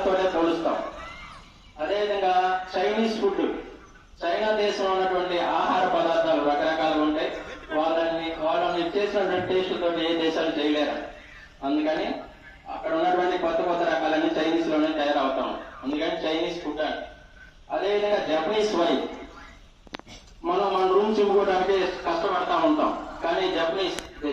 వాళ్ళతోనే పోలుస్తాం. అదేవిధంగా Chinese food, China దేశంలో ఉన్నటువంటి ఆహార పదార్థాలు రకరకాలుగా ఉంటాయి. వాళ్ళని చేసినటువంటి టేస్ట్ తోటి ఏ దేశాలు చేయలేరు. అందుకని అక్కడ ఉన్నటువంటి కొత్త కొత్త రకాలన్నీ చైనీస్ లోనే తయారవుతాం. అందుకని చైనీస్ ఫుడ్ అని. అదేవిధంగా జపనీస్ వైన్, మనం మన రూమ్ చెప్పుకోవడానికి కష్టపడతా ఉంటాం. కానీ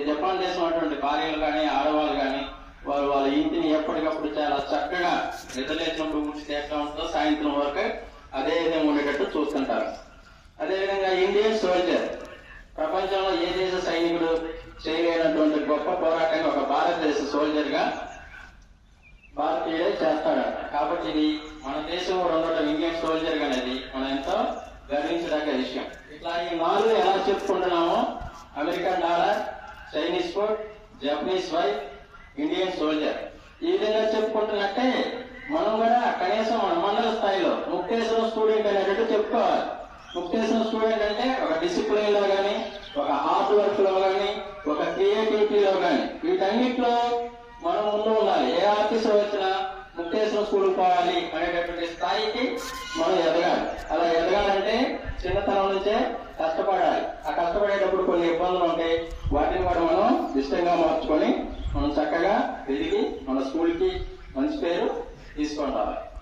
జపాన్ దేశం ఉన్నటువంటి భార్యలు కానీ ఆడవాళ్ళు కానీ వాళ్ళ ఇంటిని ఎప్పటికప్పుడు చాలా చక్కగా నిద్రలేసినప్పుడు ఉంచితే ఎట్లా ఉంటుందో సాయంత్రం వరకు అదే విధంగా ఉండేటట్టు చూస్తుంటారు. అదేవిధంగా ఇండియన్ సోల్జర్, ప్రపంచంలో ఏ దేశ సైనికుడు చేయలేనటువంటి గొప్ప పోరాటాన్ని ఒక భారతదేశ సోల్జర్ గా భారతీయుడే చేస్తాడు. కాబట్టి ఇది మన దేశంలో ఉండటం ఇండియన్ సోల్జర్ గా అనేది మనం ఎంతో గర్వించదగ్గ విషయం. ఇట్లా ఈ 4 ఎలా చెప్పుకుంటున్నామో, American dollar, Chinese food, Japanese wife, Indian soldier, ఈ విధంగా చెప్పుకుంటున్నట్టే మనం కూడా కనీసం మన మండల స్థాయిలో ముక్తేశ్వరం స్టూడెంట్ అనేటట్టు చెప్పుకోవాలి. ముక్తేశ్వరం స్టూడెంట్ అంటే ఒక డిసిప్లిన్ లో కానీ, ఒక హార్డ్ వర్క్ లో కానీ, ఒక క్రియేటివిటీలో కానీ, వీటన్నిటిలో మనం ముందు ఉండాలి. ఏ ఆర్టిస్ట్ వచ్చినా ముక్తేశ్వరం స్కూల్ పోవాలి అనేటటువంటి స్థాయికి మనం ఎదగాలి. అలా ఎదగాలంటే చిన్నతనం నుంచే కష్టపడాలి. ఆ కష్టపడేటప్పుడు కొన్ని ఇబ్బందులు ఉంటాయి, వాటిని కూడా